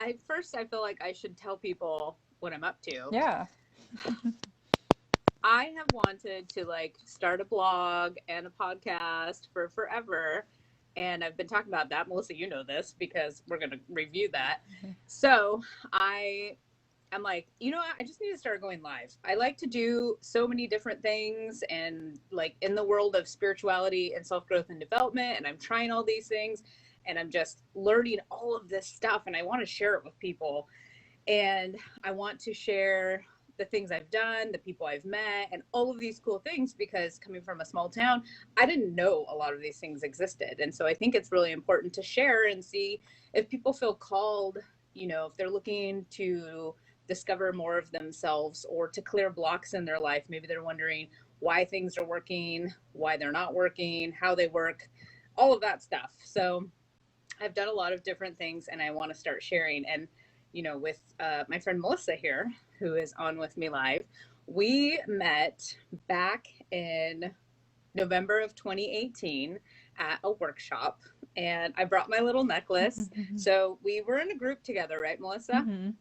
I feel like I should tell people what I'm up to. Yeah. I have wanted to like start a blog and a podcast for forever. And I've been talking about that. Melissa, you know this because we're going to review that. So I'm like, you know what? I just need to start going live. I like to do so many different things and like in the world of spirituality and self-growth and development. And I'm trying all these things and I'm just learning all of this stuff and I want to share it with people. And I want to share the things I've done, the people I've met, and all of these cool things because coming from a small town, I didn't know a lot of these things existed. And so I think it's really important to share and see if people feel called, you know, if they're looking to discover more of themselves or to clear blocks in their life. Maybe they're wondering why things are working, why they're not working, how they work, all of that stuff. So I've done a lot of different things and I want to start sharing. And, you know, with my friend Melissa here, who is on with me live, we met back in November of 2018 at a workshop and I brought my little necklace. So we were in a group together, right, Melissa?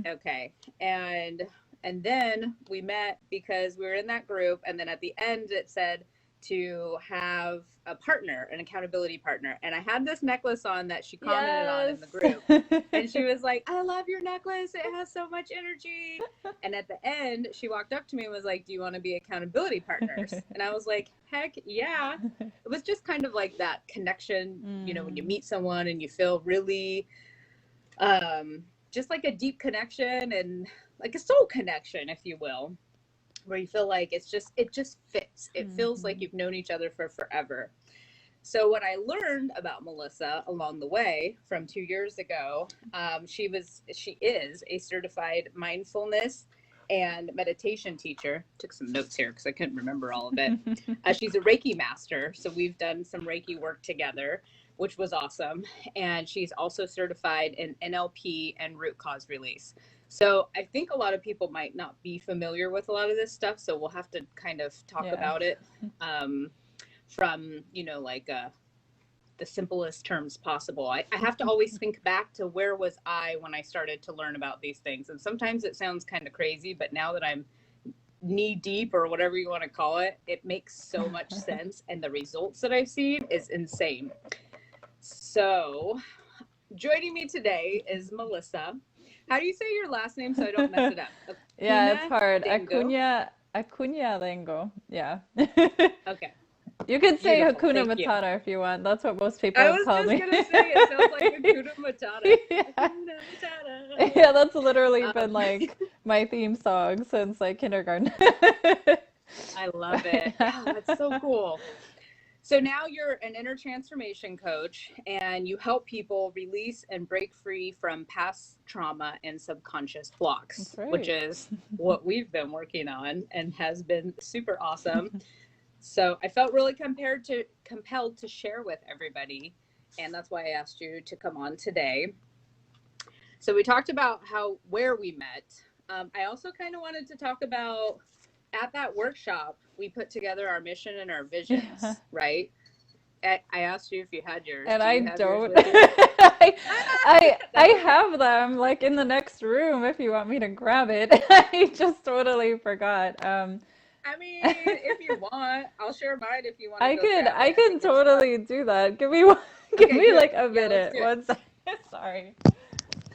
Okay. And then we met because we were in that group and then at the end it said to have a partner, an accountability partner. And I had this necklace on that she commented on in the group. And she was like, I love your necklace. It has so much energy. And at the end, she walked up to me and was like, do you want to be accountability partners? And I was like, heck yeah. It was just kind of like that connection, you know, when you meet someone and you feel really just like a deep connection and like a soul connection, if you will, where you feel like it just fits. It feels like you've known each other for forever. So what I learned about Melissa along the way from 2 years ago, she is a certified mindfulness and meditation teacher. Took some notes here because I couldn't remember all of it. She's a Reiki master, so we've done some Reiki work together, which was awesome. And she's also certified in NLP and root cause release. So I think a lot of people might not be familiar with a lot of this stuff. So we'll have to kind of talk about it from, you know, like the simplest terms possible. I have to always think back to where was I when I started to learn about these things. And sometimes it sounds kind of crazy, but now that I'm knee deep or whatever you want to call it, it makes so much sense. And the results that I've seen is insane. So joining me today is Melissa. How do you say your last name so I don't mess it up? Yeah, it's hard. Acuna-Dengo? Acuna-Dengo. Yeah. Okay. You could say Beautiful. Hakuna Thank you. Matata if you want. That's what most people I have was called just me. going to say it sounds like Hakuna Matata. Yeah. Hakuna Matata. Yeah, that's literally been like my theme song since like kindergarten. I love it. Yeah, that's so cool. So now you're an inner transformation coach and you help people release and break free from past trauma and subconscious blocks, That's which right. is what we've been working on and has been super awesome. So I felt really compelled to share with everybody. And that's why I asked you to come on today. So we talked about where we met. I also kind of wanted to talk about at that workshop, we put together our mission and our visions, Yeah. right? I asked you if you had yours. And Do I you have yours don't. with you? I That's okay. have them like in the next room if you want me to grab it. I just totally forgot. I mean, if you want, I'll share mine if you want to I go could grab I it. I can think it's fun. totally do that. Give me one, give Okay, me good. like a Yeah, let's minute. do it. One second. Sorry.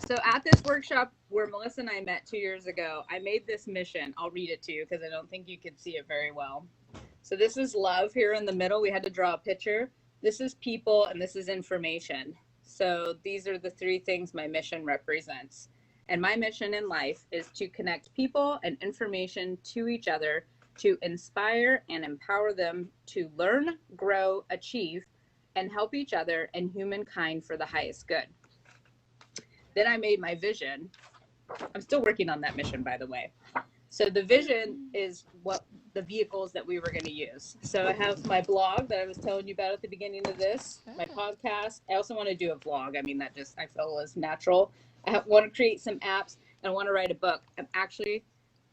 So at this workshop where Melissa and I met 2 years ago, I made this mission. I'll read it to you because I don't think you can see it very well. So this is love here in the middle. We had to draw a picture. This is people and this is information. So these are the three things my mission represents. And my mission in life is to connect people and information to each other to inspire and empower them to learn, grow, achieve, and help each other and humankind for the highest good. Then I made my vision. I'm still working on that mission, by the way. So the vision is what the vehicles that we were going to use. So I have my blog that I was telling you about at the beginning of this, my podcast. I also want to do a vlog. I mean, that just, I feel is natural. I want to create some apps and I want to write a book. I'm actually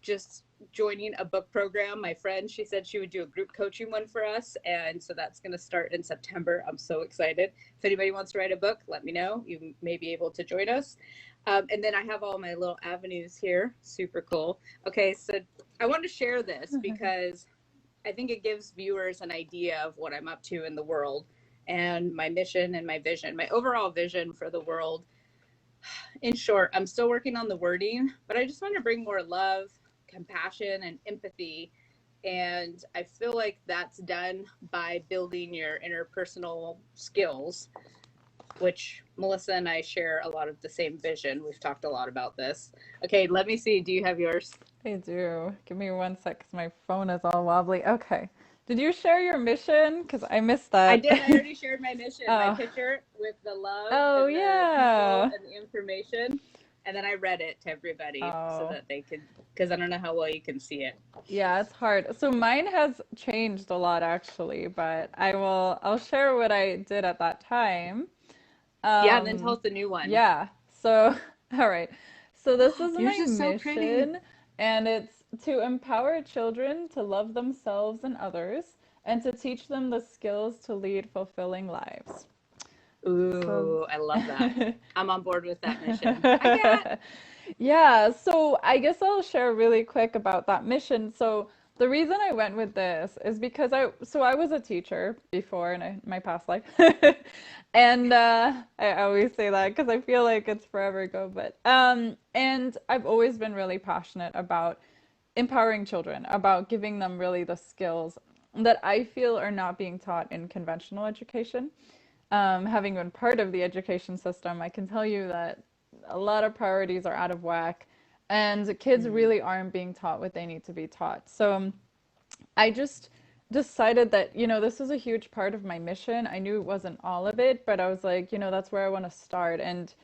just joining a book program. My friend, she said she would do a group coaching one for us. And so that's going to start in September. I'm so excited. If anybody wants to write a book, let me know. You may be able to join us. And then I have all my little avenues here. Super cool. Okay, so I want to share this because I think it gives viewers an idea of what I'm up to in the world and my mission and my vision, my overall vision for the world. In short, I'm still working on the wording, but I just want to bring more love, compassion, and empathy. And I feel like that's done by building your interpersonal skills, which Melissa and I share a lot of the same vision. We've talked a lot about this. Okay, let me see. Do you have yours? I do. Give me one sec, 'cause my phone is all wobbly. Okay. Did you share your mission? Because I missed I that. did. I already shared my mission, my Oh, picture with the love oh and the people yeah. and the information. And then I read it to everybody so Oh, that they could, because I don't know how well you can see it. yeah, it's hard. So mine has changed a lot actually, but I'll share what I did at that time. Yeah, and then tell Um, us the new one. yeah. So, all right. So this is Yours my is so pretty. mission, and it's to empower children to love themselves and others, and to teach them the skills to lead fulfilling lives. So, Ooh, I love that. I'm on board with that mission. Hi, Kat. yeah, so I guess I'll share really quick about that mission. So the reason I went with this is because I was a teacher before in my past life. And I always say that because I feel like it's forever ago, but and I've always been really passionate about empowering children, about giving them really the skills that I feel are not being taught in conventional education. Having been part of the education system, I can tell you that a lot of priorities are out of whack, and kids Mm, really aren't being taught what they need to be taught. So I just decided that, this is a huge part of my mission. I knew it wasn't all of it, but I was like, that's where I want to start. And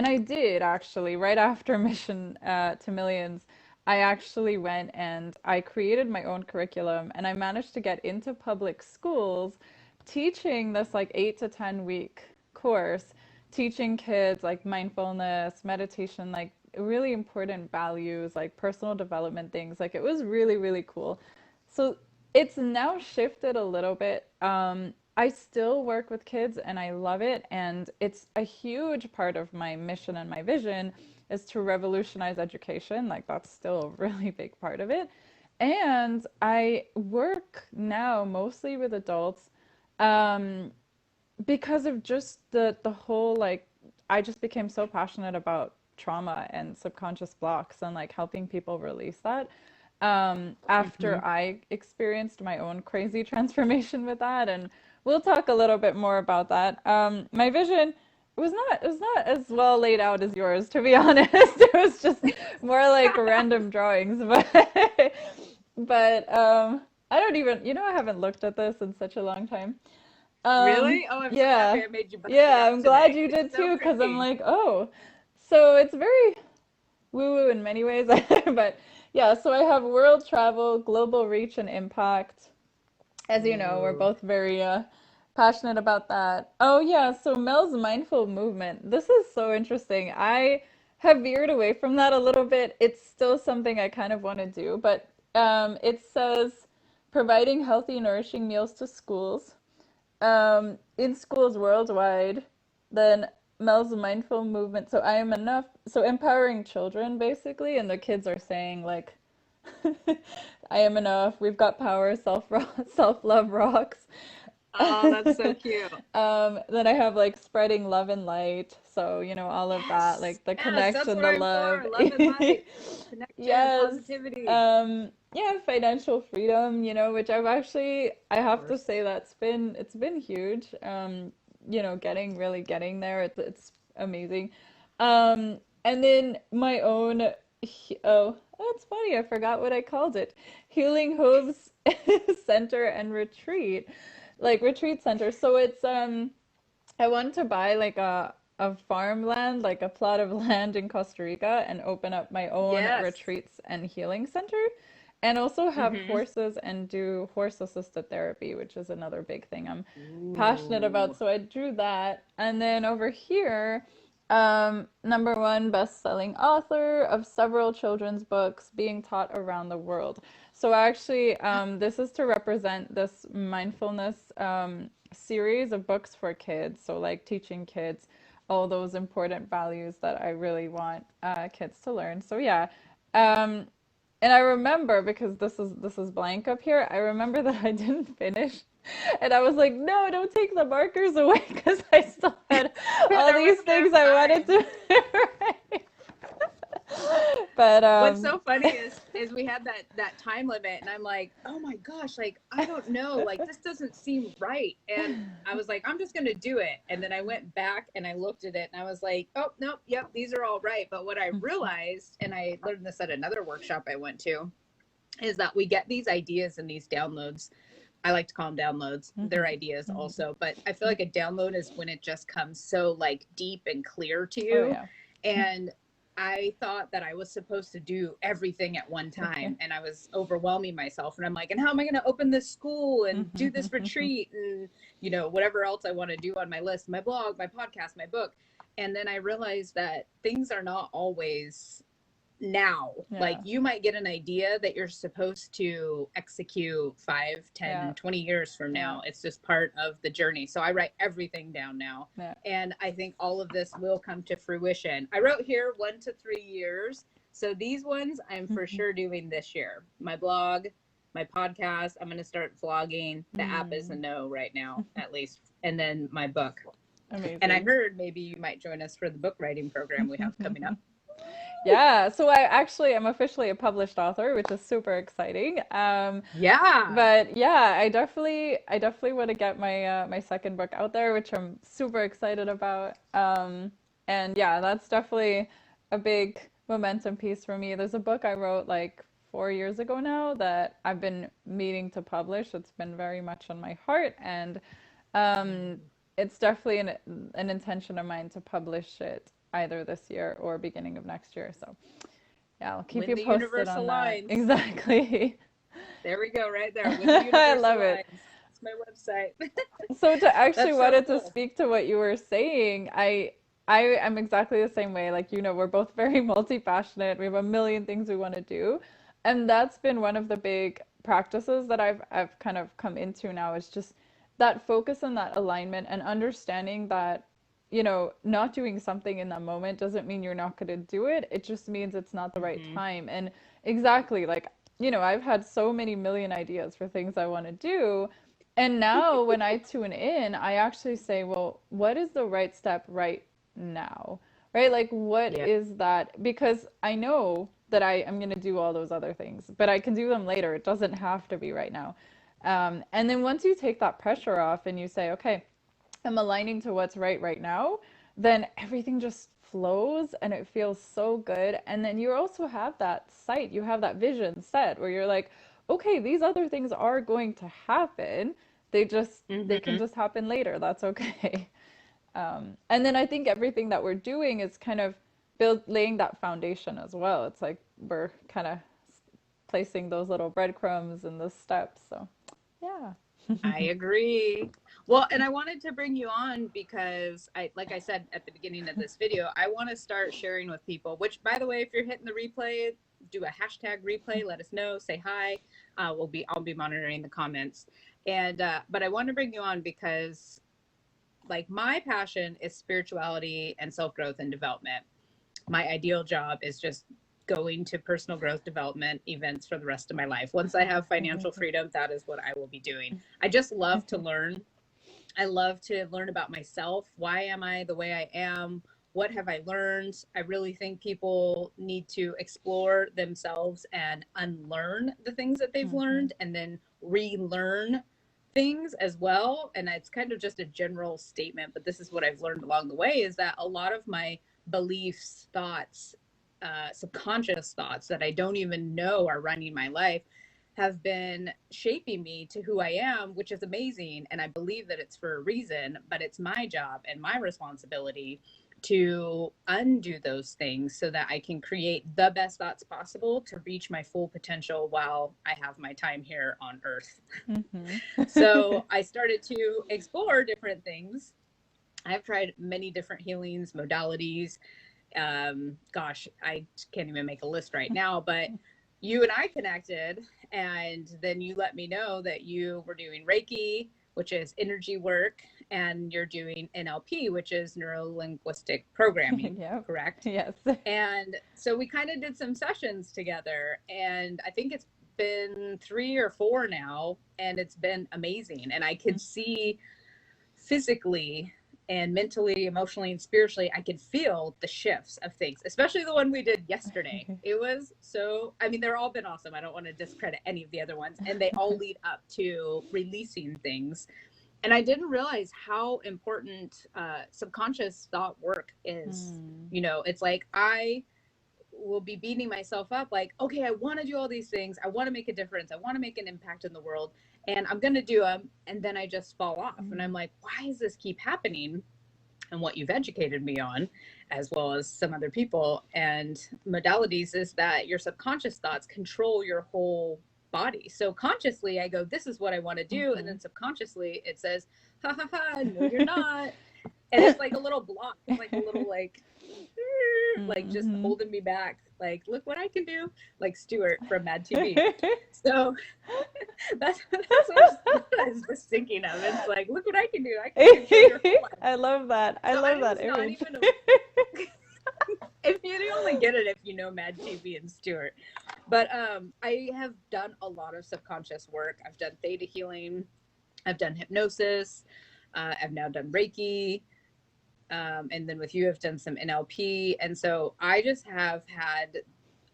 I did actually, right after Mission to Millions, I actually went and I created my own curriculum and I managed to get into public schools teaching this like 8 to 10 week course, teaching kids like mindfulness, meditation, like really important values, like personal development things. Like it was really, really cool. So it's now shifted a little bit. I still work with kids and I love it. And it's a huge part of my mission and my vision is to revolutionize education. Like that's still a really big part of it. And I work now mostly with adults um, because of just the whole like I just became so passionate about trauma and subconscious blocks and like helping people release that mhm. after I experienced my own crazy transformation with that, and we'll talk a little bit more about that. My vision it was not as well laid out as yours, to be honest. It was just more like random drawings, but I don't even I haven't looked at this in such a long time. Really? Oh, I'm so happy Yeah. I made you brush it Yeah, up I'm glad today. you It's did so too, because I'm pretty. like, oh, so it's very woo-woo in many ways. But yeah, so I have world travel, global reach, and impact. As you know, we're Ooh. both very passionate about that. Oh yeah, so Mel's mindful movement. This is so interesting. I have veered away from that a little bit. It's still something I kind of want to do, but it says providing healthy, nourishing meals to schools in schools worldwide, then Mel's mindful movement. So I am enough. So empowering children basically, and the kids are saying like, "I am enough. We've got power. Self love rocks." Oh, that's so cute. Then I have like spreading love and light. So all of that, Yes. like the Yes, that's connection, what the I'm love. for. Love and light, connection, Yes. positivity. Yeah, financial freedom, which I Of have to course. say it's been huge. Getting there. It's amazing. And then my own, that's funny. I forgot what I called it. Healing Hooves Center and Retreat, like retreat center. So I want to buy like a farmland, like a plot of land in Costa Rica, and open up my own Yes. retreats and healing center, and also have Mm-hmm. horses and do horse assisted therapy, which is another big thing I'm passionate about. Ooh. So I drew that, and then over here. Number one, best-selling author of several children's books being taught around the world. So actually, this is to represent this mindfulness series of books for kids. So like teaching kids all those important values that I really want kids to learn. So yeah, um, and I remember because this is blank up here. I remember that I didn't finish, and I was like, "No, don't take the markers away," because I still had all There these was enough things I wanted time. to write. But What's so funny is we had that time limit, and I'm like, oh my gosh, like I don't know, like this doesn't seem right. And I was like, I'm just gonna do it. And then I went back and I looked at it and I was like, oh nope, yep, these are all right. But what I realized, and I learned this at another workshop I went to, is that we get these ideas and these downloads. I like to call them downloads. They're ideas also, but I feel like a download is when it just comes so like deep and clear to oh you. yeah, And I thought that I was supposed to do everything at one time, and I was overwhelming myself. And I'm like, and how am I going to open this school and do this retreat and, you know, whatever else I want to do on my list, my blog, my podcast, my book. And then I realized that things are not always now. Like yeah, you might get an idea that you're supposed to execute 5, yeah, 10, 20 years from yeah, now. It's just part of the journey. So I write everything down now, yeah. and I think all of this will come to fruition. I wrote here 1 to 3 years, so these ones I'm for sure doing this year. My blog, my podcast, I'm going to start vlogging. The app is a no right now, at least. And then my book. And I Amazing. heard maybe you might join us for the book writing program we have coming up. Yeah, so I actually am officially a published author, which is super exciting. Yeah. But yeah, I definitely want to get my second book out there, which I'm super excited about. And yeah, that's definitely a big momentum piece for me. There's a book I wrote like 4 years ago now that I've been meaning to publish. It's been very much on my heart, and um, it's definitely an intention of mine to publish it either this year or beginning of next year. So yeah, I'll keep When you the posted universe on that. aligns. Exactly. There we go, right there. When the I universe love it. aligns. That's my website. So to actually That's so wanted to cool. speak to what you were saying, I am exactly the same way. Like, we're both very multi-passionate. We have a million things we want to do. And that's been one of the big practices that I've kind of come into now is just that focus and that alignment and understanding that, not doing something in that moment doesn't mean you're not going to do it. It just means it's not the right Hmm. time. And exactly, like, I've had so many million ideas for things I want to do, and now when I tune in, I actually say, well, what is the right step right now? Right? Like, what Yeah. is that? Because I know that I am going to do all those other things, but I can do them later. It doesn't have to be right now. And then once you take that pressure off and you say, okay, I'm aligning to what's right now, then everything just flows and it feels so good. And then you also have that sight, you have that vision set where you're like, okay, these other things are going to happen. They can Hmm. just happen later. That's okay. And then I think everything that we're doing is kind of laying that foundation as well. It's like we're kind of placing those little breadcrumbs and the steps. So, yeah. I agree. Well, and I wanted to bring you on because like I said at the beginning of this video, I want to start sharing with people, which by the way, if you're hitting the replay, do a hashtag replay, let us know, say hi. I'll be monitoring the comments. And, but I want to bring you on because like my passion is spirituality and self-growth and development. My ideal job is just going to personal growth development events for the rest of my life. Once I have financial freedom, that is what I will be doing. I just love to learn. I love to learn about myself. Why am I the way I am? What have I learned? I really think people need to explore themselves and unlearn the things that they've Hmm. learned and then relearn things as well. And it's kind of just a general statement, but this is what I've learned along the way is that a lot of my beliefs, thoughts, subconscious thoughts that I don't even know are running my life have been shaping me to who I am, which is amazing. And I believe that it's for a reason, but it's my job and my responsibility to undo those things so that I can create the best thoughts possible to reach my full potential while I have my time here on earth. Hmm. So I started to explore different things. I've tried many different healings, modalities. Gosh, I can't even make a list right now, but you and I connected, and then you let me know that you were doing Reiki, which is energy work, and you're doing NLP, which is neuro linguistic programming, Yep. correct? Yes. And so we kind of did some sessions together, and I think it's been 3 or 4 now, and it's been amazing. And I could see physically and mentally, emotionally, and spiritually, I could feel the shifts of things, especially the one we did yesterday. It was so, I mean, they're all been awesome. I don't want to discredit any of the other ones, and they all lead up to releasing things. And I didn't realize how important subconscious thought work is. Mm. You know, it's like I will be beating myself up like, okay, I want to do all these things. I want to make a difference. I want to make an impact in the world, and I'm going to do them. And then I just fall off. And I'm like, why does this keep happening? And what you've educated me on, as well as some other people and modalities, is that your subconscious thoughts control your whole body. So consciously, I go, this is what I want to do. And then subconsciously, it says, ha ha ha, no, you're not. And it's like a little block. It's like a little like just holding me back. Like, look what I can do. Like Stuart from Mad TV. So that's what I was just thinking of. It's like, look what I can do. I can control your whole life. I love that. I So love that was not image. even if you only get it if you know Mad TV and Stuart. But I have done a lot of subconscious work. I've done theta healing. I've done hypnosis. I've now done Reiki. And then with you, I've done some NLP. And so I just have had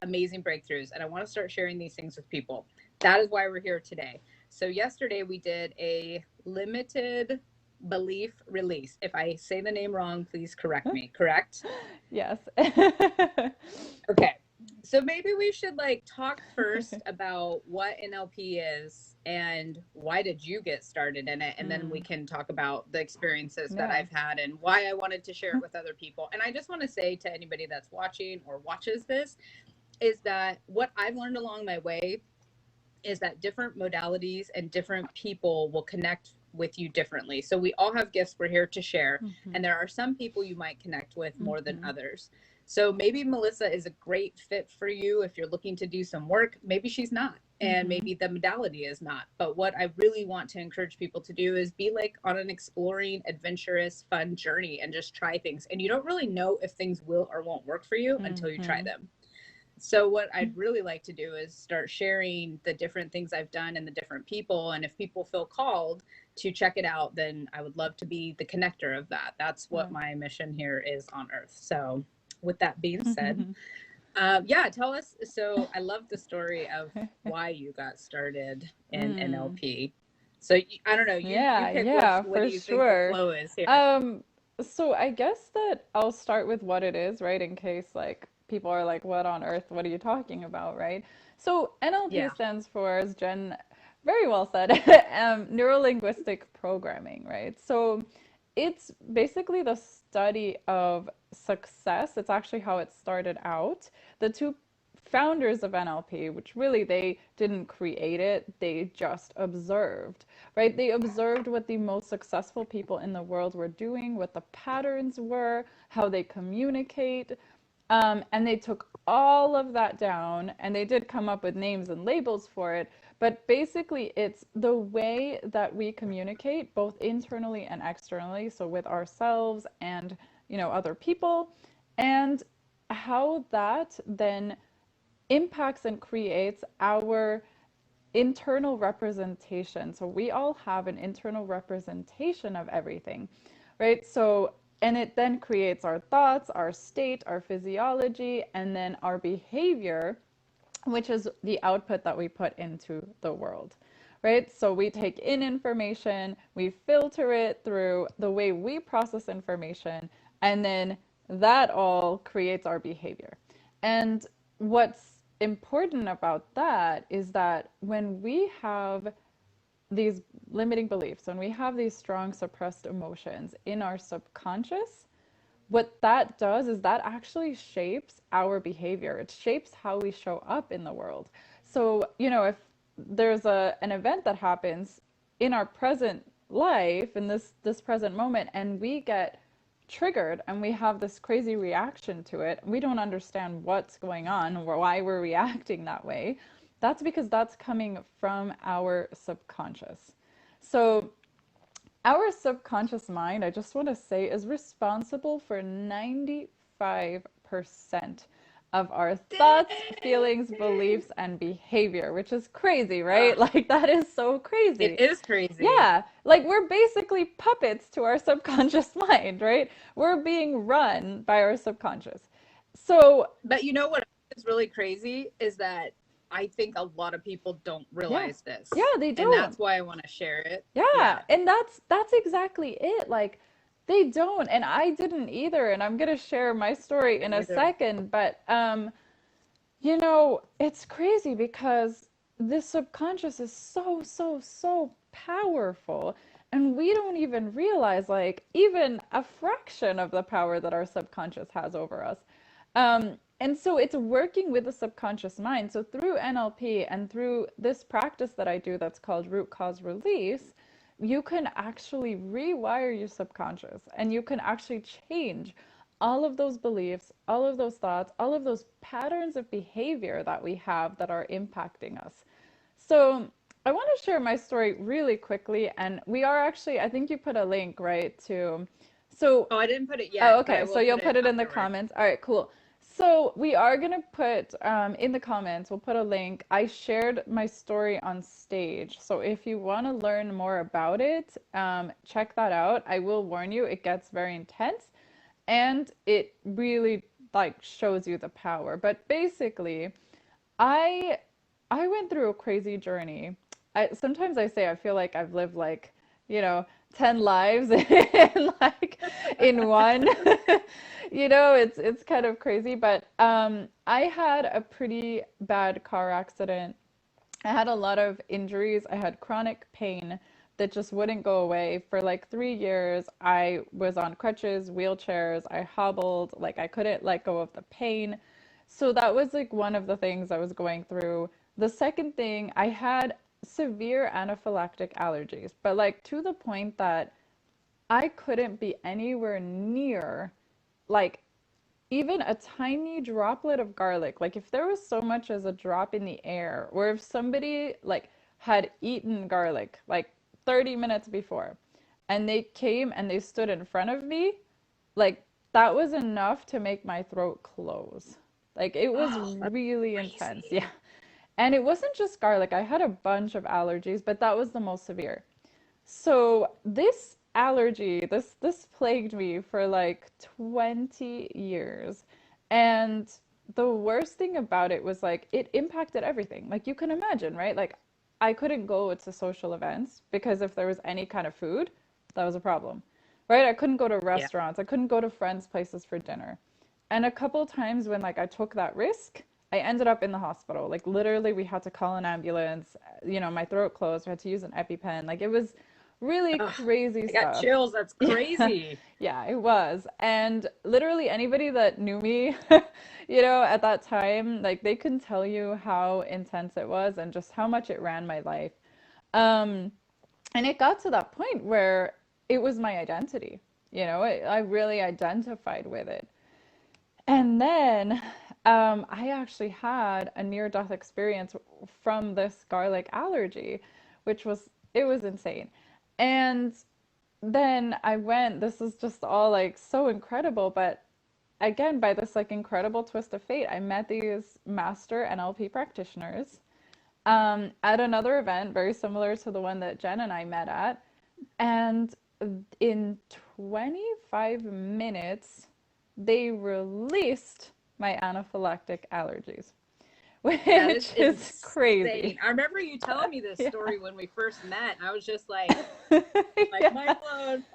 amazing breakthroughs, and I want to start sharing these things with people. That is why we're here today. So yesterday we did a limited belief release. If I say the name wrong, please correct me, correct? Yes. Okay. So maybe we should like talk first about what NLP is and why did you get started in it, and then we can talk about the experiences that Yeah. I've had and why I wanted to share it with other people. And I just want to say to anybody that's watching or watches this is that what I've learned along my way is that different modalities and different people will connect with you differently. So we all have gifts we're here to share, and there are some people you might connect with more than others. So maybe Melissa is a great fit for you if you're looking to do some work. Maybe she's not, and maybe the modality is not. But what I really want to encourage people to do is be like on an exploring, adventurous, fun journey and just try things. And you don't really know if things will or won't work for you until you try them. So what I'd really like to do is start sharing the different things I've done and the different people. And if people feel called to check it out, then I would love to be the connector of that. That's what my mission here is on Earth. So with that being said, yeah, tell us. So I love the story of why you got started in NLP. So I don't know, you pick what For do you think the sure. flow is here? So I guess that I'll start with what it is, right? In case like people are like, what on earth? What are you talking about, right? So NLP Yeah. stands for, as Jen very well said, neuro-linguistic programming, right? So it's basically the study of success. It's actually how it started out. The two founders of NLP, which really they didn't create it, they just observed, right? They observed what the most successful people in the world were doing, what the patterns were, how they communicate, and they took all of that down and they did come up with names and labels for it. But basically, it's the way that we communicate both internally and externally, so with ourselves and, other people, and how that then impacts and creates our internal representation. So we all have an internal representation of everything, right? So, and it then creates our thoughts, our state, our physiology, and then our behavior, which is the output that we put into the world, right? So we take in information, we filter it through the way we process information, and then that all creates our behavior. And what's important about that is that when we have these limiting beliefs, when we have these strong suppressed emotions in our subconscious, what that does is that actually shapes our behavior. It shapes how we show up in the world. So, if there's an event that happens in our present life, in this present moment, and we get triggered and we have this crazy reaction to it. We don't understand what's going on or why we're reacting that way. That's because that's coming from our subconscious. So our subconscious mind, I just want to say, is responsible for 95% of our thoughts, feelings, beliefs, and behavior, which is crazy, right? Ah, Like, that is so it crazy. is crazy. Yeah, like we're basically puppets to our subconscious mind, right? We're being run by our subconscious. So, But you know what is really crazy is that I think a lot of people don't yeah, realize yeah, this. they And that's don't. why I want to share it. Yeah, Yeah. and that's exactly it. Like they don't, and I didn't either, and I'm gonna share my story in And a either. second, but it's crazy because the subconscious is so, so, so powerful, and we don't even realize like even a fraction of the power that our subconscious has over us. And so it's working with the subconscious mind. So through NLP and through this practice that I do that's called root cause release, you can actually rewire your subconscious and you can actually change all of those beliefs, all of those thoughts, all of those patterns of behavior that we have that are impacting us. So, I want to share my story really quickly. And we are actually, I think you put a link, right, to. So, Oh, I didn't put it oh, yet, but I okay. So will you'll put put it it in the afterward. comments. All right, cool. So we are gonna put in the comments, we'll put a link. I shared my story on stage. So if you want to learn more about it, check that out. I will warn you, it gets very intense and it really like shows you the power. But basically, I I went through a crazy journey. Sometimes I say I feel like I've lived like, you know, 10 lives in like in one. It's kind of crazy, but I had a pretty bad car accident. I had a lot of injuries. I had chronic pain that just wouldn't go away. For like 3 years, I was on crutches, wheelchairs, I hobbled, like I couldn't let go of the pain. So that was like one of the things I was going through. The second thing, I had severe anaphylactic allergies, but like to the point that I couldn't be anywhere near like even a tiny droplet of garlic, like if there was so much as a drop in the air, or if somebody like had eaten garlic like 30 minutes before and they came and they stood in front of me, like that was enough to make my throat close. Like it was Oh, that's really intense. crazy. Yeah. And it wasn't just garlic. I had a bunch of allergies, but that was the most severe. So this allergy, this plagued me for like 20 years. And the worst thing about it was like it impacted everything. Like you can imagine, right? Like I couldn't go to social events because if there was any kind of food, that was a problem. Right? I couldn't go to Yeah. restaurants. I couldn't go to friends' places for dinner. And a couple times when like I took that risk, I ended up in the hospital. Like literally we had to call an ambulance. My throat closed. We had to use an EpiPen. Like it was really Ugh, crazy I got stuff. chills. That's Yeah, crazy. yeah, it was. And literally anybody that knew me, at that time, like they can tell you how intense it was and just how much it ran my life. Um, and it got to that point where it was my identity. I really identified with it. And then I actually had a near-death experience from this garlic allergy, which was it was insane. And then I went, this is just all like so incredible, but again, by this like incredible twist of fate, I met these master NLP practitioners at another event very similar to the one that Jen and I met at. And in 25 minutes, they released my anaphylactic allergies, That is which is insane. crazy. I remember you telling me this Yeah. story when we first met, and I was just like mind Yeah. blown.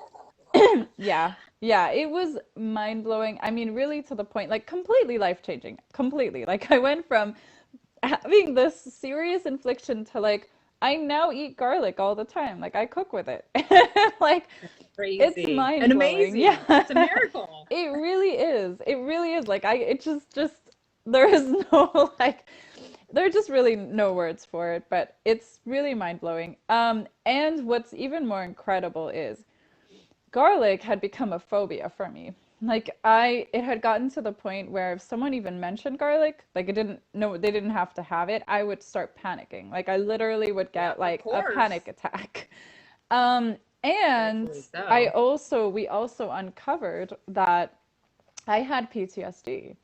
Yeah. Yeah. It was mind blowing. I mean, really to the point, like completely life changing. Completely. Like I went from having this serious infliction to like, I now eat garlic all the time. Like I cook with it. Like it's Crazy and mind blowing. amazing. Yeah. It's a miracle. It really is. It really is. Like it just there is no like there are just really no words for it, but it's really mind blowing. And what's even more incredible is garlic had become a phobia for me. It had gotten to the point where if someone even mentioned garlic, like it didn't, no, they didn't have to have it, I would start panicking. Like I literally would Yeah, get of like a course. panic attack. And Rightfully so. we also uncovered that I had PTSD.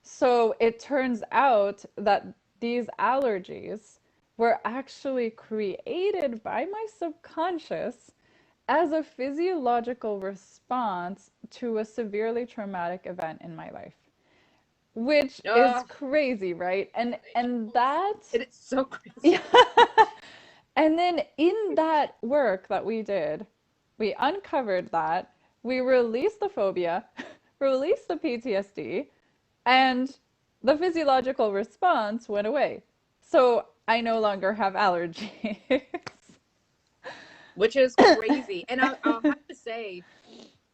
So it turns out that these allergies were actually created by my subconscious as a physiological response to a severely traumatic event in my life, which is Oh, crazy, right? And that it is so crazy. yeah. And then in that work that we did, we uncovered that, we released the phobia, released the PTSD, and the physiological response went away. So I no longer have allergies. Which is crazy. And I'll have to say,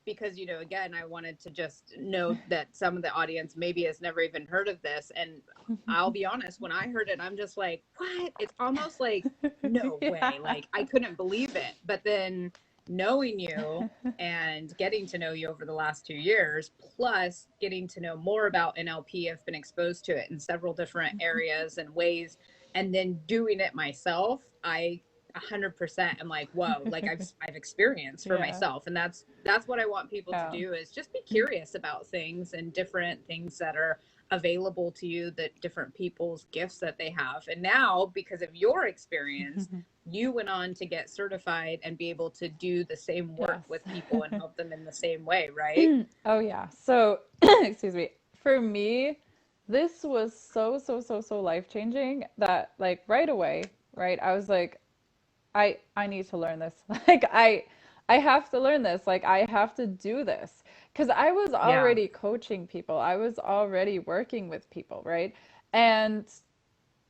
because, again, I wanted to just note that some of the audience maybe has never even heard of this. And I'll be honest, when I heard it, I'm just like, what? It's almost like, no Yeah. way. Like, I couldn't believe it. But then knowing you and getting to know you over the last 2 years, plus getting to know more about NLP, I've been exposed to it in several different areas and ways. And then doing it myself, I 100% I'm like, whoa, like I've experienced for Yeah. myself. And that's what I want people to Yeah. do, is just be curious about things and different things that are available to you, that different people's gifts that they have. And now, because of your experience, you went on to get certified and be able to do the same work Yes. with people and help them in the same way, right? Oh yeah. So, excuse me. For me, this was so life-changing that like right away, right? I was like, I need to learn this. Like I have to learn this. Like I have to do this. Because I was Yeah. already coaching people. I was already working with people, right? And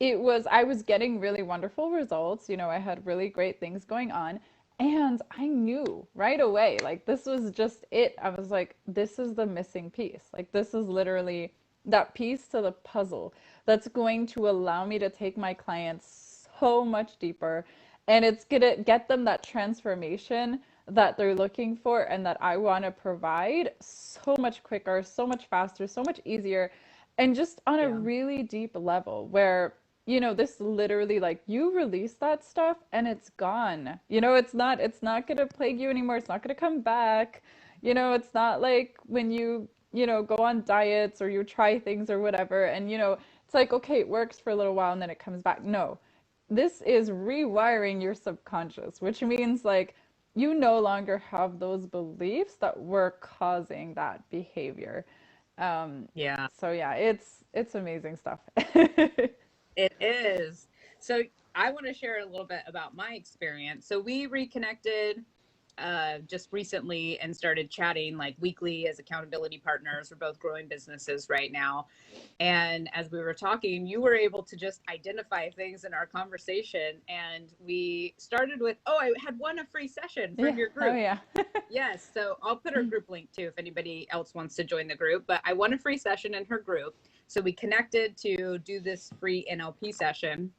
I was getting really wonderful results. I had really great things going on. And I knew right away, like, this was just it. I was like, this is the missing piece. Like, this is literally that piece to the puzzle that's going to allow me to take my clients so much deeper. And it's going to get them that transformation that they're looking for and that I want to provide so much quicker, so much faster, so much easier, and just on a Yeah. really deep level where this literally, like, you release that stuff and it's gone. It's not going to plague you anymore. It's not going to come back. It's not like when you go on diets or you try things or whatever, and it's like, okay, it works for a little while and then it comes back. No, this is rewiring your subconscious, which means like you no longer have those beliefs that were causing that behavior. Um, Yeah. so yeah, it's amazing stuff. It is. So I want to share a little bit about my experience. So we reconnected just recently and started chatting like weekly as accountability partners. We're both growing businesses right now. And as we were talking, you were able to just identify things in our conversation. And we started with, oh, I had won a free session Yeah. from your Oh group. yeah. Yes. So I'll put her group link too if anybody else wants to join the group. But I won a free session in her group. So we connected to do this free NLP session.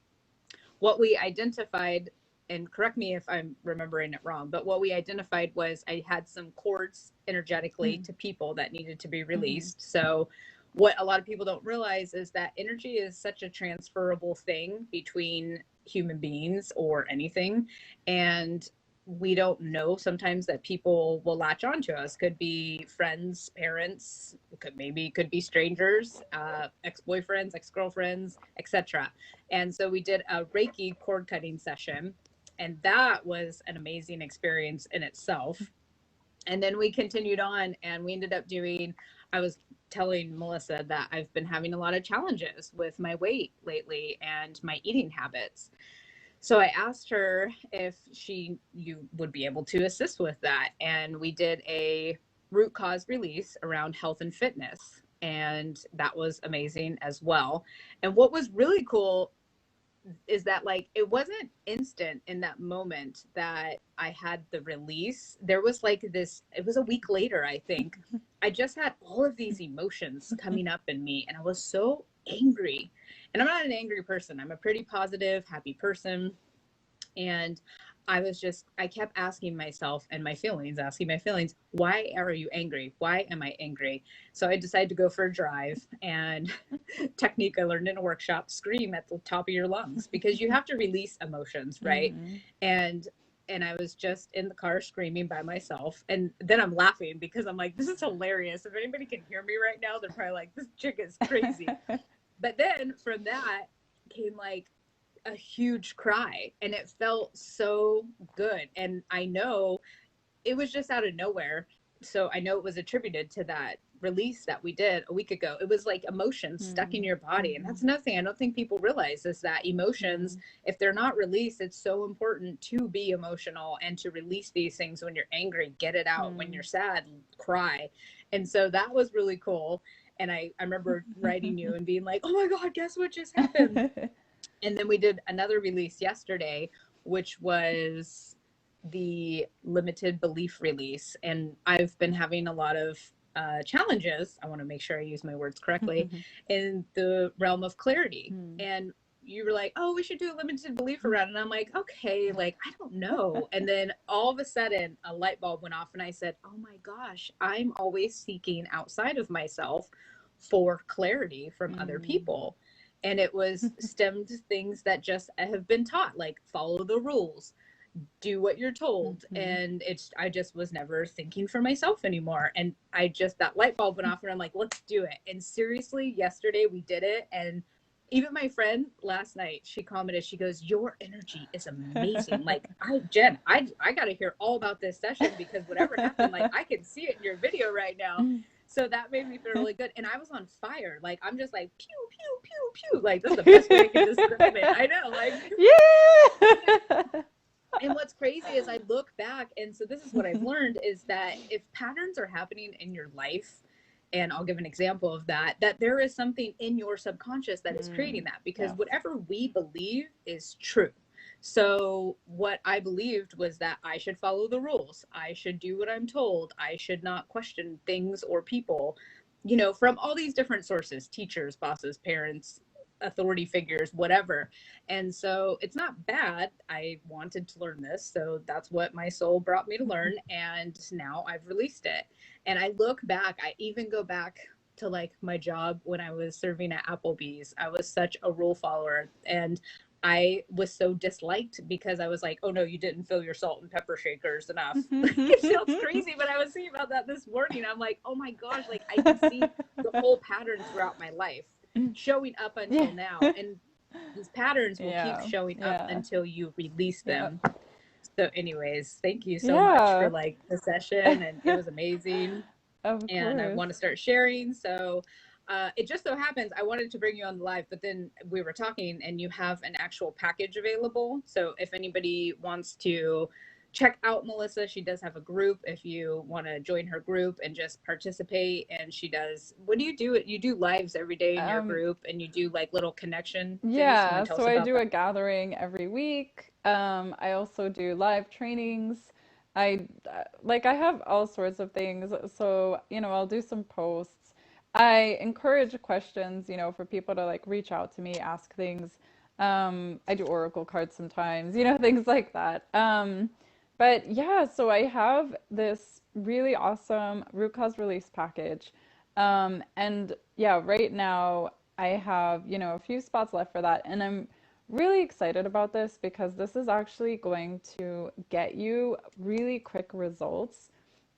What we identified, and correct me if I'm remembering it wrong, but what we identified was I had some cords energetically to people that needed to be Mhm. released. So what a lot of people don't realize is that energy is such a transferable thing between human beings or anything. And we don't know sometimes that people will latch onto us. Could be friends, parents, could be strangers, ex-boyfriends, ex-girlfriends, etc. And so we did a Reiki cord cutting session, and that was an amazing experience in itself. And then we continued on and we ended up doing, I was telling Melissa that I've been having a lot of challenges with my weight lately and my eating habits. So I asked her if you would be able to assist with that. And we did a root cause release around health and fitness. And that was amazing as well. And what was really cool is that, like, it wasn't instant in that moment that I had the release. There was like this, it was a week later, I think. I just had all of these emotions coming up in me and I was so angry. And I'm not an angry person. I'm a pretty positive, happy person. And I kept asking myself and my feelings, asking my feelings, why are you angry? Why am I angry? So I decided to go for a drive, and technique I learned in a workshop, scream at the top of your lungs, because you have to release emotions, right? Mm-hmm. And I was just in the car screaming by myself. And then I'm laughing because I'm like, this is hilarious. If anybody can hear me right now, they're probably like, this chick is crazy. But then from that came like a huge cry, and it felt so good. And I know it was just out of nowhere. So I know it was attributed to that release that we did a week ago. It was like emotions stuck in your body. And Mm-hmm. that's another thing I don't think people realize, is that emotions, if they're not released, it's so important to be emotional and to release these things. When you're angry, get it out. When you're sad, cry. And so that was really cool. And I remember writing you and being like, oh my God, guess what just happened? And then we did another release yesterday, which was the limited belief release. And I've been having a lot of challenges. I want to make sure I use my words correctly, in the realm of clarity. And you were like, oh, we should do a limited belief around. And I'm like, okay, like, I don't know. And then all of a sudden a light bulb went off, and I said, oh my gosh, I'm always seeking outside of myself for clarity from other people. And it was stemmed things that just have been taught, like follow the rules, do what you're told. And I just was never thinking for myself anymore. And I just, that light bulb went off, and I'm like, let's do it. And seriously, yesterday we did it. And even my friend last night, she commented, she goes, your energy is amazing. Like, Jen, I got to hear all about this session, because whatever happened, like, I can see it in your video right now. So that made me feel really good. And I was on fire. Like, I'm just like, pew, pew, pew, pew. Like, that's the best way I can describe it. I know. Like, Yeah. and what's crazy is I look back, and so this is what I've learned, is that if patterns are happening in your life, and I'll give an example of that, that there is something in your subconscious that is creating that, because Yes. whatever we believe is true. So what I believed was that I should follow the rules. I should do what I'm told. I should not question things or people, from all these different sources, teachers, bosses, parents, authority figures, whatever. And so it's not bad. I wanted to learn this. So that's what my soul brought me to learn. And now I've released it. And I look back, I even go back to like my job when I was serving at Applebee's. I was such a rule follower. And I was so disliked because I was like, oh no, you didn't fill your salt and pepper shakers enough. It feels crazy, but I was thinking about that this morning. I'm like, oh my gosh, like I can see the whole pattern throughout my life showing up Yeah. until now. And these patterns will keep Yeah. showing up Yeah. until you release Yeah. them. So anyways, thank you so much for Yeah. like the session, and it was amazing. Of And I course. want to start sharing. So it just so happens I wanted to bring you on the live, but then we were talking and you have an actual package available. So if anybody wants to check out Melissa, she does have a group if you want to join her group and just participate. And she does, what do? You do lives every day in your Um, group, and you do like little connection things. You want yeah, to tell so us I about do that? a gathering every week. I also do live trainings. I have all sorts of things. So, I'll do some posts. I encourage questions, for people to like reach out to me, ask things. I do oracle cards sometimes, things like that. But yeah, so I have this really awesome root cause release package. And yeah, right now I have, a few spots left for that. And I'm really excited about this because this is actually going to get you really quick results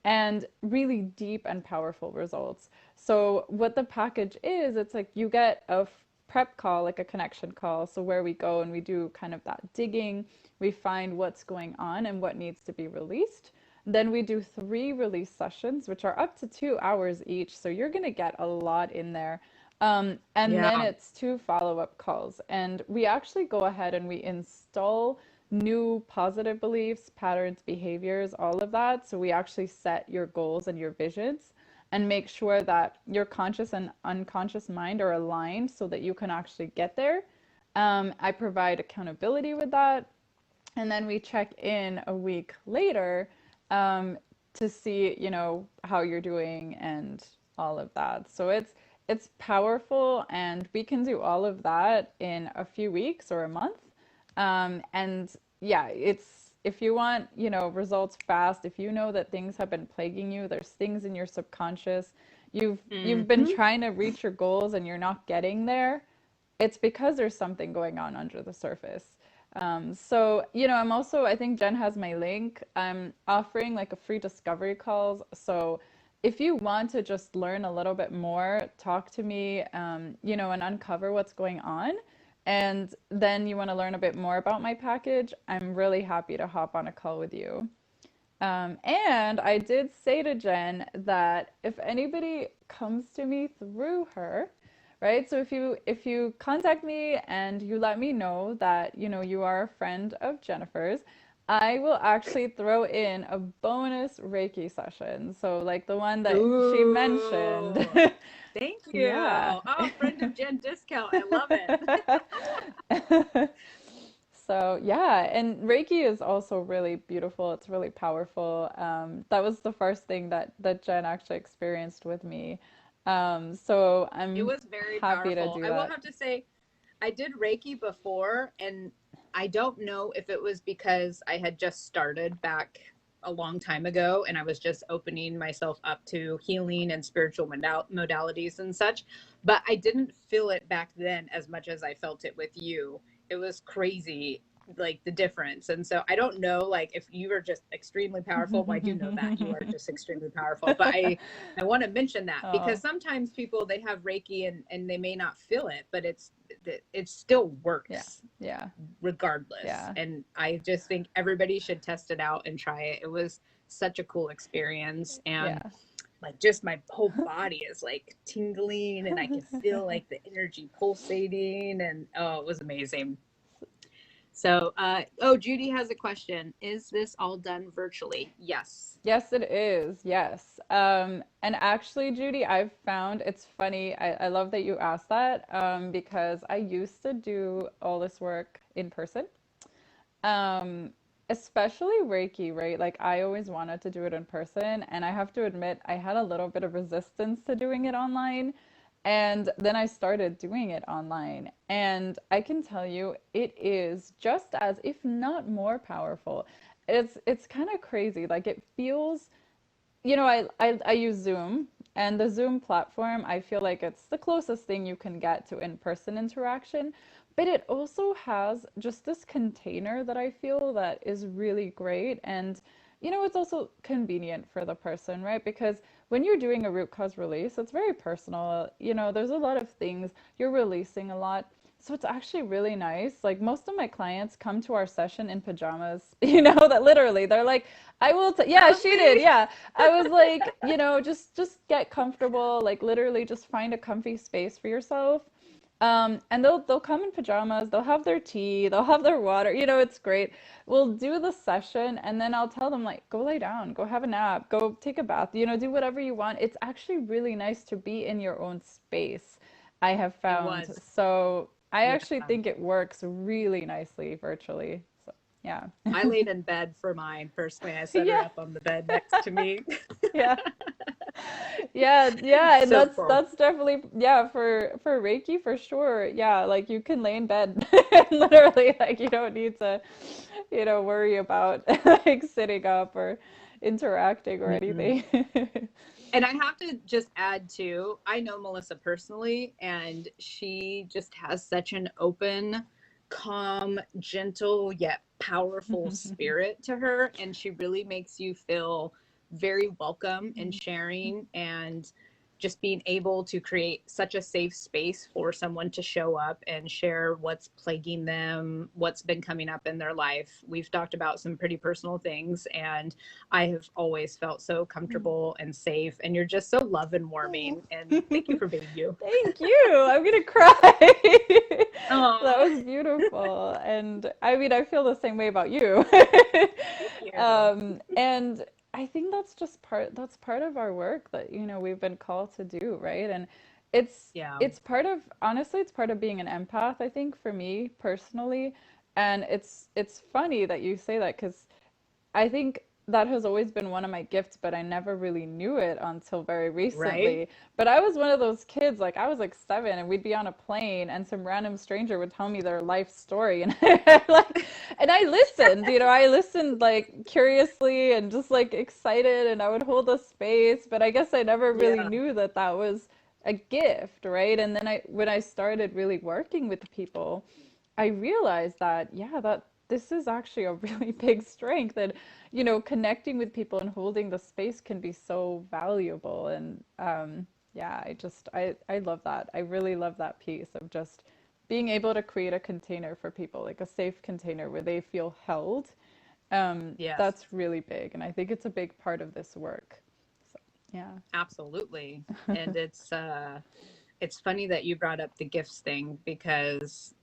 and really deep and powerful results. So, what the package is, it's like you get a prep call, like a connection call. So, where we go and we do kind of that digging, we find what's going on and what needs to be released. Then we do 3 release sessions, which are up to 2 hours each. So, you're going to get a lot in there. And then Yeah. it's 2 follow-up calls. And we actually go ahead and we install new positive beliefs, patterns, behaviors, all of that. So we actually set your goals and your visions and make sure that your conscious and unconscious mind are aligned so that you can actually get there. I provide accountability with that. And then we check in a week later um, to see, how you're doing and all of that. So it's powerful, and we can do all of that in a few weeks or a month. And yeah, if you want, results fast, if you know that things have been plaguing you, there's things in your subconscious, you've been Hmm. trying to reach your goals and you're not getting there, it's because there's something going on under the surface. So, I think Jen has my link. I'm offering like a free discovery calls. So if you want to just learn a little bit more, talk to me, and uncover what's going on, and then you want to learn a bit more about my package, I'm really happy to hop on a call with you. And I did say to Jen that if anybody comes to me through her, right? So if you contact me and you let me know that you are a friend of Jennifer's, I will actually throw in a bonus Reiki session. So like the one that she mentioned. Ooh, thank you. Yeah. Oh, friend of Jen discount. I love it. So yeah, and Reiki is also really beautiful. It's really powerful. That was the first thing that Jen actually experienced with me. So It I'm was very happy to powerful. do I will that. have to say, I did Reiki before, and I don't know if it was because I had just started back a long time ago and I was just opening myself up to healing and spiritual modalities and such, but I didn't feel it back then as much as I felt it with you. It was crazy, like the difference. And so I don't know, like if you are just extremely powerful. Well, I do know that you are just extremely powerful, but I want to mention that because Oh, sometimes people, they have Reiki and they may not feel it, but it still yeah, works yeah, regardless. yeah, And I just think everybody should test it out and try it. It was such a cool experience. And yeah. like just my whole body is like tingling and I can feel like the energy pulsating, and oh, it was amazing. So, oh, Judy has a question. Is this all done virtually? Yes. Yes, it is. Yes. And actually, Judy, I've found it's funny. I love that you asked that because I used to do all this work in person. Um, Especially Reiki, right? Like I always wanted to do it in person, and I have to admit I had a little bit of resistance to doing it online. And then I started doing it online, and I can tell you it is just as, if not more powerful. It's kind of crazy. Like it feels, I use Zoom, and the Zoom platform, I feel like it's the closest thing you can get to in-person interaction. But it also has just this container that I feel that is really great. And, it's also convenient for the person, right? Because when you're doing a root cause release, it's very personal. There's a lot of things, you're releasing a lot. So it's actually really nice. Like most of my clients come to our session in pajamas, that literally they're like, yeah, she did. Really? Yeah. I was like, just get comfortable, like literally just find a comfy space for yourself. And they'll come in pajamas, they'll have their tea, they'll have their water, it's great. We'll do the session and then I'll tell them like, go lay down, go have a nap, go take a bath, do whatever you want. It's actually really nice to be in your own space, I have It found. was. So I Yeah. actually think it works really nicely virtually. So yeah. I laid in bed for mine personally. I set her Yeah. up on the bed next to me. Yeah. Yeah, and So that's cool. that's definitely, yeah, for Reiki for sure. Yeah, like you can lay in bed literally, like you don't need to, worry about like sitting up or interacting or Mhm. anything. And I have to just add too, I know Melissa personally, and she just has such an open, calm, gentle, yet powerful spirit to her. And she really makes you feel very welcome and sharing, and just being able to create such a safe space for someone to show up and share what's plaguing them, what's been coming up in their life. We've talked about some pretty personal things, and I have always felt so comfortable and safe. And you're just so love and Oh. warming. And thank you for being you. Thank you. I'm gonna cry. That Oh, was beautiful. And I mean, I feel the same way about you. thank you. And I think that's part of our work that, we've been called to do, right? And it's Yeah. it's part of, honestly, it's part of being an empath, I think, for me personally. And it's funny that you say that because I think that has always been one of my gifts, but I never really knew it until very Right? recently. But I was one of those kids, like I was like 7 and we'd be on a plane and some random stranger would tell me their life story and I listened, I listened like curiously and just like excited and I would hold a space, but I guess I never really Yeah. knew that that was a gift, right? And then when I started really working with people, I realized that, yeah, that this is actually a really big strength. And, connecting with people and holding the space can be so valuable. And yeah, I love that. I really love that piece of just being able to create a container for people, like a safe container where they feel held. Yes. That's really big. And I think it's a big part of this work. So, yeah. Absolutely. And it's funny that you brought up the gifts thing, because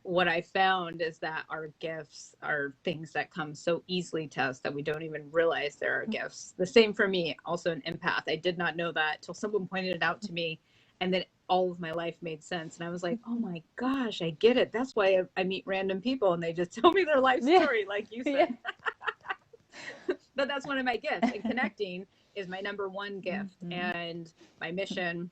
what I found is that our gifts are things that come so easily to us that we don't even realize there are gifts. The same for me, also an empath. I did not know that till someone pointed it out to me. And then all of my life made sense. And I was like, oh my gosh, I get it. That's why I meet random people and they just tell me their life Yeah. story, like you Yeah. said. But that's one of my gifts. And connecting is my number one gift. And my mission,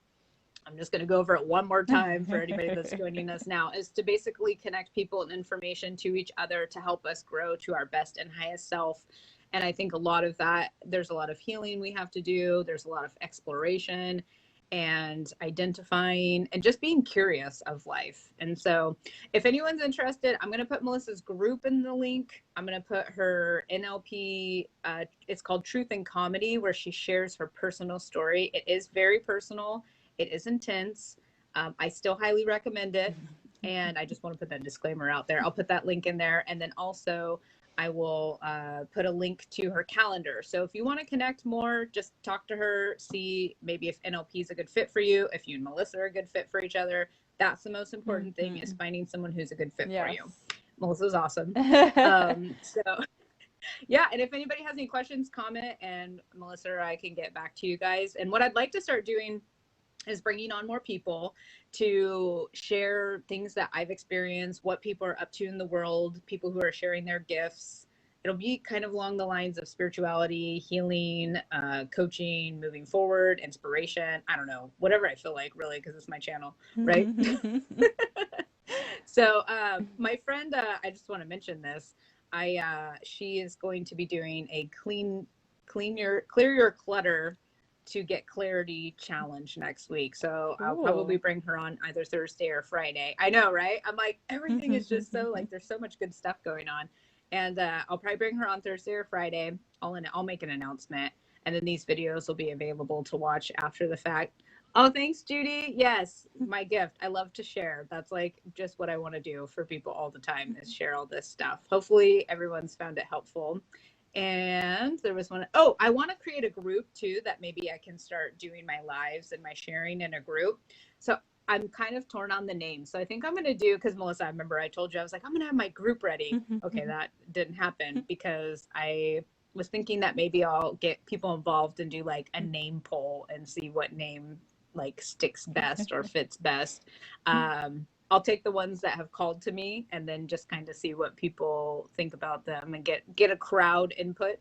I'm just going to go over it one more time for anybody that's joining us now, is to basically connect people and information to each other to help us grow to our best and highest self. And I think a lot of that, there's a lot of healing we have to do. There's a lot of exploration and identifying and just being curious of life. And so if anyone's interested, I'm going to put Melissa's group in the link. I'm going to put her NLP, it's called Truth and Comedy, where she shares her personal story. It is very personal. It is intense. I still highly recommend it. And I just want to put that disclaimer out there. I'll put that link in there. And then also I will put a link to her calendar. So if you want to connect more, just talk to her, see maybe if NLP is a good fit for you, if you and Melissa are a good fit for each other. That's the most important thing, is finding someone who's a good fit for Yes. you. Melissa's awesome. So yeah, and if anybody has any questions, comment, and Melissa or I can get back to you guys. And what I'd like to start doing is bringing on more people to share things that I've experienced, what people are up to in the world, people who are sharing their gifts. It'll be kind of along the lines of spirituality, healing, coaching, moving forward, inspiration. I don't know, whatever I feel like, really, because it's my channel, right? So my friend, I just want to mention this. She is going to be doing a clear your clutter to get clarity challenge next week. So I'll probably Cool. bring her on either Thursday or Friday. I know, right? I'm like, everything is just so like, there's so much good stuff going on. And I'll probably bring her on Thursday or Friday. I'll make an announcement. And then these videos will be available to watch after the fact. Oh, thanks, Judy. Yes, my gift. I love to share. That's like just what I want to do for people all the time, is share all this stuff. Hopefully everyone's found it helpful. And there was one, oh, I want to create a group too, that maybe I can start doing my lives and my sharing in a group. So I'm kind of torn on the name. So I think I'm going to do, because Melissa, I remember I told you, I was like, I'm going to have my group ready. Okay, that didn't happen because I was thinking that maybe I'll get people involved and do like a name poll and see what name like sticks best or fits best. I'll take the ones that have called to me and then just kind of see what people think about them and get a crowd input,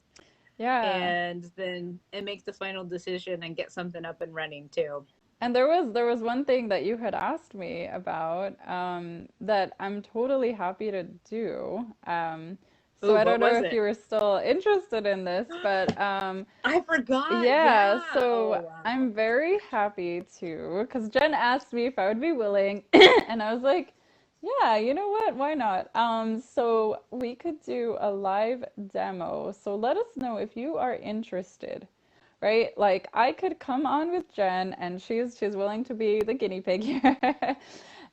Yeah. and then and make the final decision and get something up and running too. And there was one thing that you had asked me about that I'm totally happy to do. So Ooh, I what don't know was if you it? were still interested in this, but I forgot. yeah, Yeah. so Oh wow. I'm very happy to, because Jen asked me if I would be willing, and I was like, yeah, you know what? Why not? So we could do a live demo. So let us know if you are interested, right? Like I could come on with Jen, and she's willing to be the guinea pig here,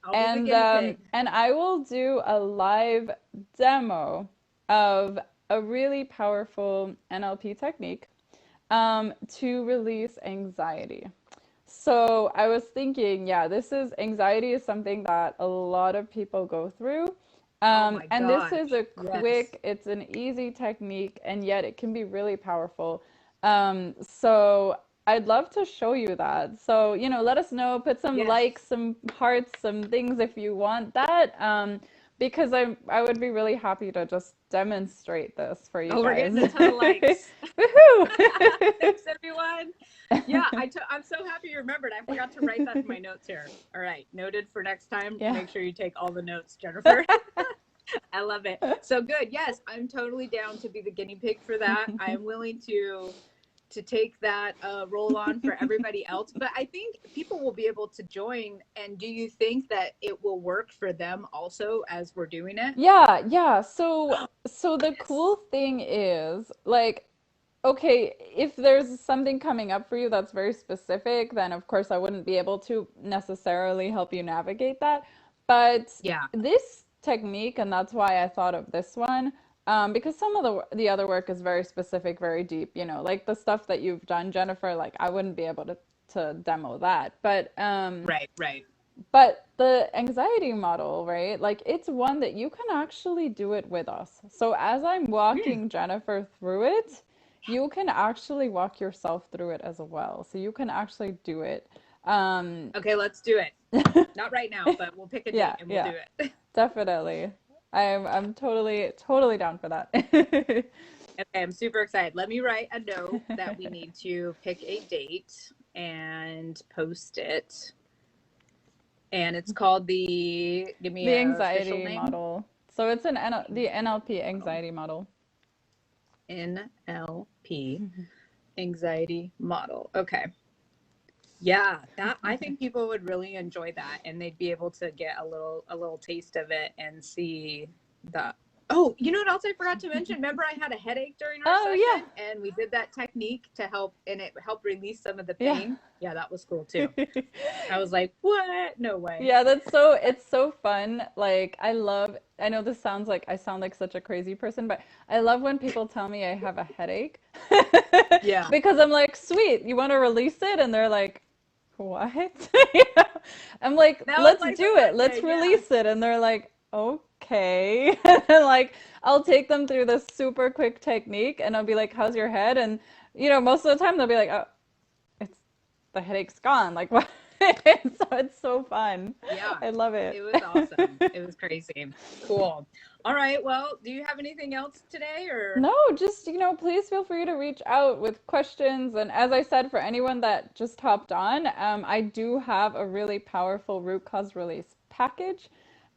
I'll be the guinea pig. and I will do a live demo of a really powerful NLP technique to release anxiety. So I was thinking, yeah, anxiety is something that a lot of people go through. Oh my And this is gosh. a Yes. it's an easy technique, and yet it can be really powerful. So I'd love to show you that. So, let us know, put some Yes. likes, some hearts, some things if you want that. because I would be really happy to just demonstrate this for you Oh, we're guys. getting a ton of likes. Woohoo! Thanks, everyone. Yeah, I'm so happy you remembered. I forgot to write that in my notes here. All right, noted for next time. Yeah. Make sure you take all the notes, Jennifer. I love it. So good. Yes, I'm totally down to be the guinea pig for that. I am willing to take that role on for everybody else. But I think people will be able to join. And do you think that it will work for them also as we're doing it? Yeah, yeah. So the Yes. cool thing is like okay, if there's something coming up for you that's very specific, then of course I wouldn't be able to necessarily help you navigate that. But Yeah. this technique, and that's why I thought of this one, because some of the other work is very specific, very deep, like the stuff that you've done, Jennifer, like I wouldn't be able to demo that. Right. Right. But the anxiety model, right? Like it's one that you can actually do it with us. So as I'm Hmm. walking Jennifer through it, you can actually walk yourself through it as well. So you can actually do it. Um, Okay, let's do it. Not right now, but we'll pick a date yeah, and we'll yeah, do it. definitely. I'm totally down for that. Okay, I'm super excited. Let me write a note that we need to pick a date and post it. And it's called give me The a official anxiety name. model. So it's the NLP Anxiety model. anxiety model. NLP anxiety model. Okay. Yeah, that I think people would really enjoy that and they'd be able to get a little taste of it and see the Oh, you know what else I forgot to mention? Remember I had a headache during our Oh yeah. session and we did that technique to help and it helped release some of the Yeah. pain. Yeah, that was cool too. I was like, "What? No way." Yeah, it's so fun. Like I know this sounds like I sound like such a crazy person, but I love when people tell me I have a headache. Yeah. Because I'm like, "Sweet, you want to release it?" And they're like, "What?" You know? I'm like, That was "Let's like the do it. fun Let's thing. Yeah. release it." And they're like, "Okay." And like I'll take them through this super quick technique and I'll be like, "How's your head?" And most of the time they'll be like, "Oh, it's the headache's gone." Like what? So it's so fun. Yeah. I love It it. was awesome. It was crazy. Cool. All right. Well, do you have anything else today or No, just, please feel free to reach out with questions. And as I said, for anyone that just hopped on, I do have a really powerful root cause release package.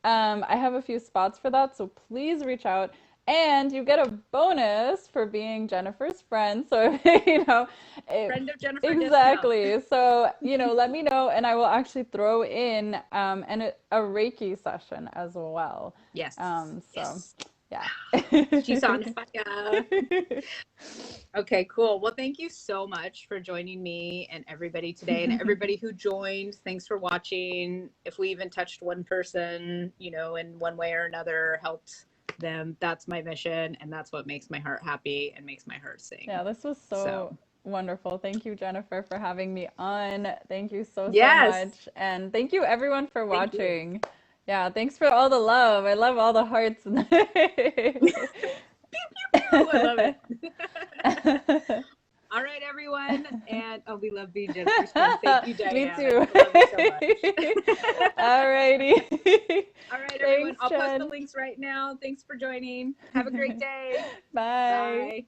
I have a few spots for that, so please reach out. And you get a bonus for being Jennifer's friend. So, it, friend of Jennifer discount? exactly. So, let me know, and I will actually throw in a Reiki session as well. Yes. So, Yes. yeah. She's on fire. Okay, cool. Well, thank you so much for joining me and everybody today and everybody who joined. Thanks for watching. If we even touched one person, in one way or another, helped them, that's my mission. And that's what makes my heart happy and makes my heart sing. Yeah, this was So, so wonderful. Thank you, Jennifer, for having me on. Thank you so, so yes, much. And thank you, everyone, for thank you. watching. Yeah, thanks for all the love. I love all the hearts. I love it. All right, everyone. And we love being Jennifer's friends. Thank you, Me Diane. too. I love you so much. Alrighty. All right, everyone. Thanks, I'll post the Jen. links right now. Thanks for joining. Have a great day. Bye. Bye.